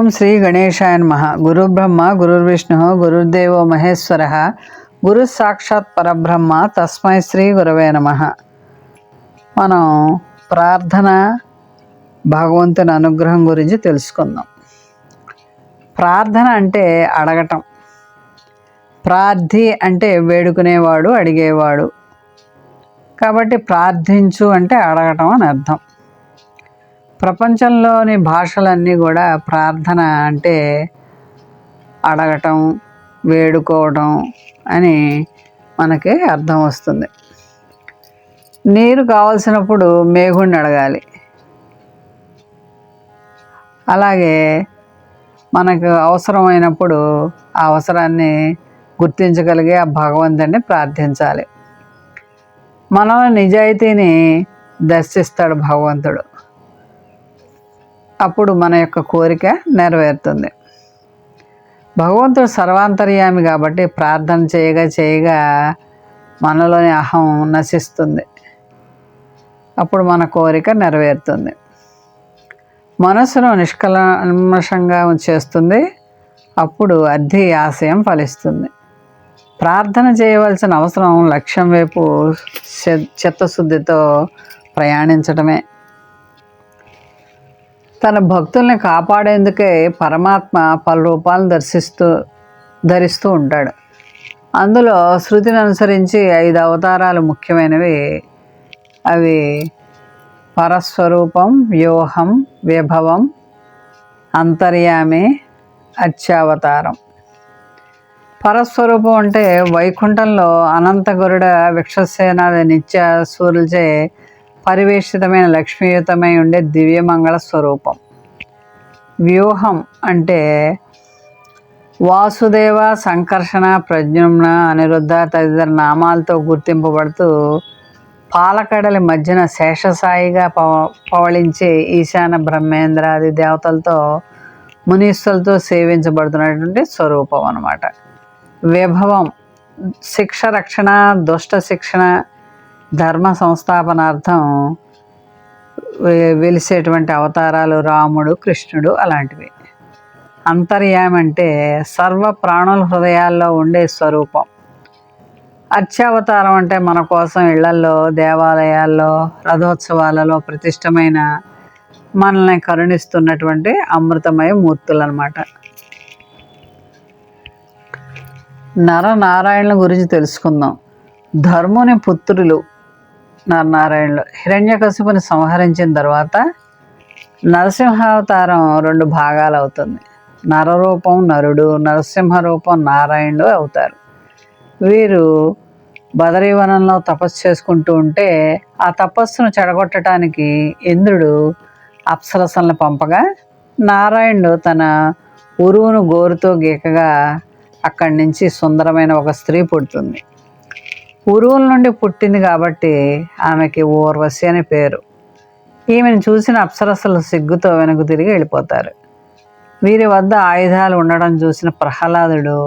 ఓం శ్రీ గణేశాయ నమః. గురుర్బ్రహ్మ గురుర్విష్ణు గురుర్దేవో మహేశ్వర గురు సాక్షాత్ పరబ్రహ్మ తస్మై శ్రీ గురవే నమః. మనం ప్రార్థన, భగవంతుని అనుగ్రహం గురించి తెలుసుకుందాం. ప్రార్థన అంటే అడగటం, ప్రార్థి అంటే వేడుకునేవాడు, అడిగేవాడు. కాబట్టి ప్రార్థించు అంటే అడగటం అని అర్థం. ప్రపంచంలోని భాషలన్నీ కూడా ప్రార్థన అంటే అడగటం, వేడుకోవడం అని మనకి అర్థం వస్తుంది. నీరు కావలసినప్పుడు మేఘుడిని అడగాలి. అలాగే మనకు అవసరమైనప్పుడు ఆ అవసరాన్ని గుర్తించగలిగే ఆ భగవంతుడిని ప్రార్థించాలి. మనలో నిజాయితీని దర్శిస్తాడు భగవంతుడు. అప్పుడు మన యొక్క కోరిక నెరవేరుతుంది. భగవంతుడు సర్వాంతర్యామి కాబట్టి ప్రార్థన చేయగా మనలోని అహం నశిస్తుంది. అప్పుడు మన కోరిక నెరవేరుతుంది. మనసును నిష్కల్మషంగా చేస్తుంది. అప్పుడు అర్థి ఆశయం ఫలిస్తుంది. ప్రార్థన చేయవలసిన అవసరం లక్ష్యం వైపు చిత్తశుద్ధితో ప్రయాణించడమే. తన భక్తుల్ని కాపాడేందుకే పరమాత్మ పలు రూపాలను ధరిస్తూ ఉంటాడు. అందులో శృతిని అనుసరించి 5 అవతారాలు ముఖ్యమైనవి. అవి పరస్వరూపం, వ్యూహం, విభవం, అంతర్యామి, అర్చావతారం. పరస్వరూపం అంటే వైకుంఠంలో అనంత గరుడ విక్షసేనాది నిత్య సూర్యులచే పరివేషితమైన లక్ష్మీయుతమై ఉండే దివ్యమంగళ స్వరూపం. వ్యూహం అంటే వాసుదేవ, సంకర్షణ, ప్రద్యుమ్న, అనిరుద్ధ తదితర నామాలతో గుర్తింపబడుతూ పాలకడలి మధ్యన శేషసాయిగా పవళించే ఈశాన బ్రహ్మేంద్రాది దేవతలతో మునీశ్వరులతో సేవించబడుతున్నటువంటి స్వరూపం అన్నమాట. విభవం శిక్ష రక్షణ, దుష్ట శిక్షణ, ధర్మ సంస్థాపనార్థం వెలిసేటువంటి అవతారాలు రాముడు, కృష్ణుడు అలాంటివి. అంతర్యామి అంటే సర్వ ప్రాణుల హృదయాల్లో ఉండే స్వరూపం. అర్చావతారం అంటే మన కోసం ఇళ్లల్లో, దేవాలయాల్లో, రథోత్సవాలలో ప్రతిష్టమైన మనల్ని కరుణిస్తున్నటువంటి అమృతమయ మూర్తులు అన్నమాట. నరనారాయణుల గురించి తెలుసుకుందాం. ధర్ముని పుత్రులు నరనారాయణులు. హిరణ్యకశిపుని సంహరించిన తర్వాత నరసింహావతారం 2 భాగాలు అవుతుంది. నరరూపం నరుడు, నరసింహ రూపం నారాయణుడు అవుతారు. వీరు బదరీవనంలో తపస్సు చేసుకుంటూ ఉంటే ఆ తపస్సును చెడగొట్టడానికి ఇంద్రుడు అప్సరసలను పంపగా నారాయణుడు తన ఉరువును గోరుతో గీకగా అక్కడి నుంచి సుందరమైన ఒక స్త్రీ పుడుతుంది. ఉరువుల నుండి పుట్టింది కాబట్టి ఆమెకి ఊర్వశి అని పేరు. ఈమెను చూసిన అప్సరసలు సిగ్గుతో వెనక్కు తిరిగి వెళ్ళిపోతారు. వీరి వద్ద ఆయుధాలు ఉండడం చూసిన ప్రహ్లాదుడు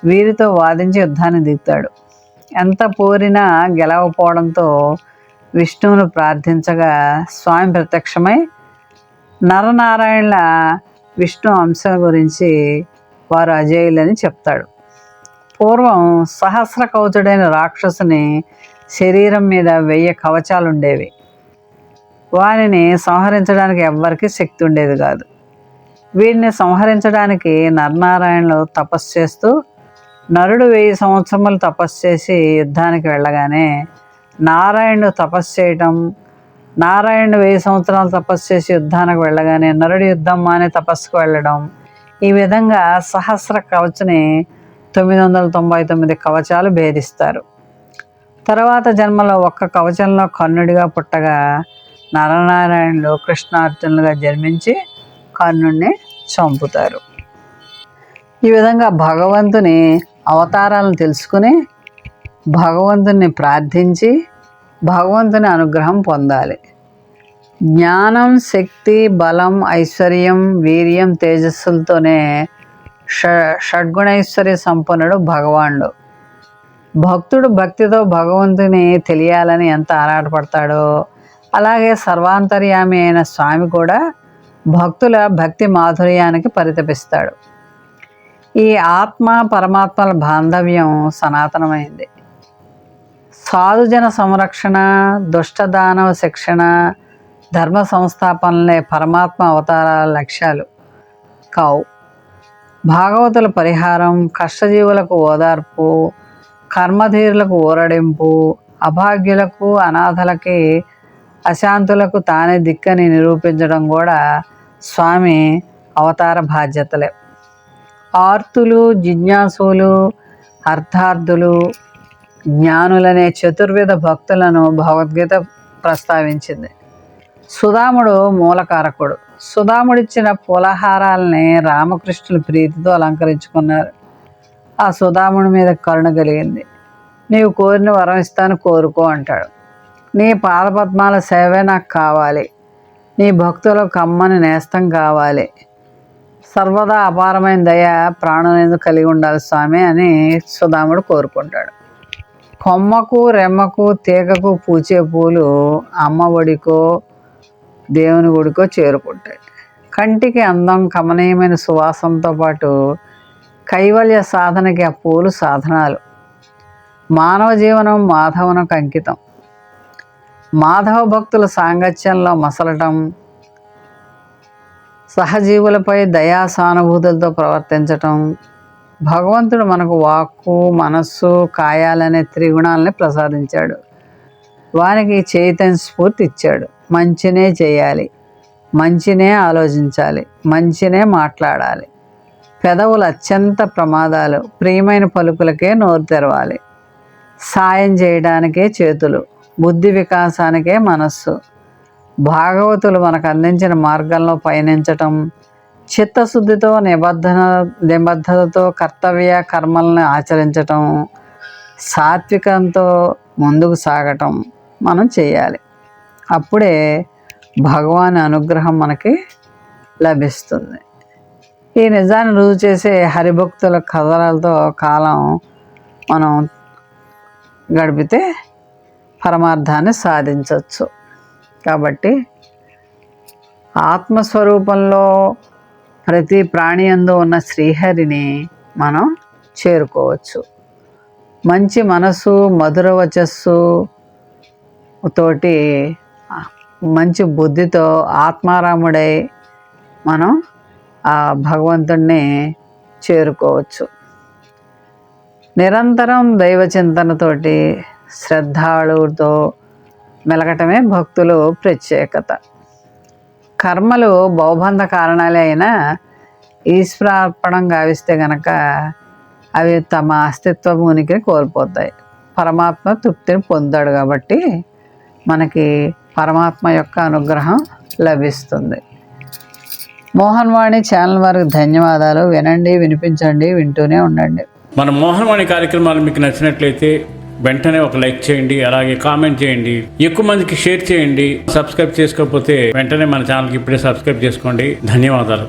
వీరితో వాదించి యుద్ధాన్ని దిగుతాడు. ఎంత పోరినా గెలవకపోవడంతో విష్ణువును ప్రార్థించగా స్వామి ప్రత్యక్షమై నరనారాయణుల విష్ణు అంశం గురించి వారు అజేయులని చెప్తాడు. పూర్వం సహస్ర కవచుడైన రాక్షసుని శరీరం మీద 1000 కవచాలు ఉండేవి. వారిని సంహరించడానికి ఎవ్వరికి శక్తి ఉండేది కాదు. వీరిని సంహరించడానికి నరనారాయణులు తపస్సు చేస్తూ నరుడు 1000 సంవత్సరములు తపస్సు చేసి యుద్ధానికి వెళ్ళగానే నారాయణుడు తపస్సు చేయటం, నారాయణుడు 1000 సంవత్సరాలు తపస్సు చేసి యుద్ధానికి వెళ్ళగానే నరుడు యుద్ధం మానే తపస్సుకు వెళ్ళడం, ఈ విధంగా సహస్ర కవచుని 999 కవచాలు భేదిస్తారు. తర్వాత జన్మలో 1 కవచంలో కర్ణుడిగా పుట్టగా నరనారాయణులు కృష్ణార్జునులుగా జన్మించి కర్ణుడిని చంపుతారు. ఈ విధంగా భగవంతుని అవతారాలను తెలుసుకుని భగవంతుని ప్రార్థించి భగవంతుని అనుగ్రహం పొందాలి. జ్ఞానం, శక్తి, బలం, ఐశ్వర్యం, వీర్యం, తేజస్సులతోనే షడ్గుణైశ్వర్య సంపన్నుడు భగవానుడు. భక్తుడు భక్తితో భగవంతుని తెలియాలని ఎంత ఆరాటపడతాడో అలాగే సర్వాంతర్యామి అయిన స్వామి కూడా భక్తుల భక్తి మాధుర్యానికి పరితపిస్తాడు. ఈ ఆత్మ పరమాత్మల బాంధవ్యం సనాతనమైంది. సాధుజన సంరక్షణ, దుష్టదానవ శిక్షణ, ధర్మ సంస్థాపనలే పరమాత్మ అవతారాల లక్ష్యాలు కావు. భాగవతుల పరిహారం, కష్టజీవులకు ఓదార్పు, కర్మధీరులకు ఊరడింపు, అభాగ్యులకు, అనాథలకి, అశాంతులకు తానే దిక్కని నిరూపించడం కూడా స్వామి అవతార బాధ్యతలే. ఆర్తులు, జిజ్ఞాసులు, అర్థార్థులు, జ్ఞానులనే చతుర్విధ భక్తులను భగవద్గీత ప్రస్తావించింది. సుధాముడు మూలకారకుడు. సుధాముడిచ్చిన పూలహారాలని రామకృష్ణులు ప్రీతితో అలంకరించుకున్నారు. ఆ సుధాముడి మీద కరుణ కలిగింది. నీవు కోరిన వరం ఇస్తాను, కోరుకో అంటాడు. నీ పాదపద్మాల సేవే నాకు కావాలి, నీ భక్తులకు కమ్మని నేస్తం కావాలి, సర్వదా అపారమైన దయ ప్రాణులందు కలిగి ఉండాలి స్వామి అని సుధాముడు కోరుకుంటాడు. కొమ్మకు, రెమ్మకు, తీగకు పూచే పూలు అమ్మ ఒడికో దేవుని గుడికో చేరుకుంటాయి. కంటికి అందం, కమనీయమైన సువాసనతో పాటు కైవల్య సాధనకి ఆ పూలు సాధనాలు. మానవ జీవనం మాధవునకు అంకితం. మాధవ భక్తుల సాంగత్యంలో మసలటం, సహజీవులపై దయా సానుభూతులతో ప్రవర్తించటం. భగవంతుడు మనకు వాక్కు, మనస్సు, కాయాలనే త్రిగుణాలని ప్రసాదించాడు. వానికి చైతన్య స్ఫూర్తి ఇచ్చాడు. మంచినే చేయాలి, మంచినే ఆలోచించాలి, మంచినే మాట్లాడాలి. పెదవులు అత్యంత ప్రమాదాలు, ప్రియమైన పలుకులకే నోరు తెరవాలి. సాయం చేయడానికే చేతులు, బుద్ధి వికాసానికే మనస్సు. భాగవతులు మనకు అందించిన మార్గంలో పయనించటం, చిత్తశుద్ధితో నిబద్ధతతో కర్తవ్య కర్మలను ఆచరించటం, సాత్వికంతో ముందుకు సాగటం మనం చేయాలి. అప్పుడే భగవాన్ అనుగ్రహం మనకి లభిస్తుంది. ఈ నిజాన్ని రుజువు చేసే హరిభక్తుల కథలతో కాలం మనం గడిపితే పరమార్థాన్ని సాధించవచ్చు. కాబట్టి ఆత్మస్వరూపంలో ప్రతి ప్రాణి యందు ఉన్న శ్రీహరిని మనం చేరుకోవచ్చు. మంచి మనసు, మధుర వచస్సు తోటి, మంచి బుద్ధితో ఆత్మారాముడై మనం ఆ భగవంతుణ్ణి చేరుకోవచ్చు. నిరంతరం దైవ చింతనతోటి, శ్రద్ధాళుతో మెలగటమే భక్తులు ప్రత్యేకత. కర్మలు భవబంధ కారణాలే అయినా ఈశ్వరార్పణం గావిస్తే గనక అవి తమ అస్తిత్వ ఉనికిని కోల్పోతాయి. పరమాత్మ తృప్తిని పొందాడు కాబట్టి మనకి పరమాత్మ యొక్క అనుగ్రహం లభిస్తుంది. మోహన్ వాణి ఛానల్ వారికి ధన్యవాదాలు. వినండి, వినిపించండి, వింటూనే ఉండండి. మన మోహన్ వాణి కార్యక్రమాలు మీకు నచ్చినట్లయితే వెంటనే ఒక లైక్ చేయండి, అలాగే కామెంట్ చేయండి, ఎక్కువ మందికి షేర్ చేయండి. సబ్స్క్రైబ్ చేసుకోకపోతే వెంటనే మన ఛానల్కి ఇప్పుడే సబ్స్క్రైబ్ చేసుకోండి. ధన్యవాదాలు.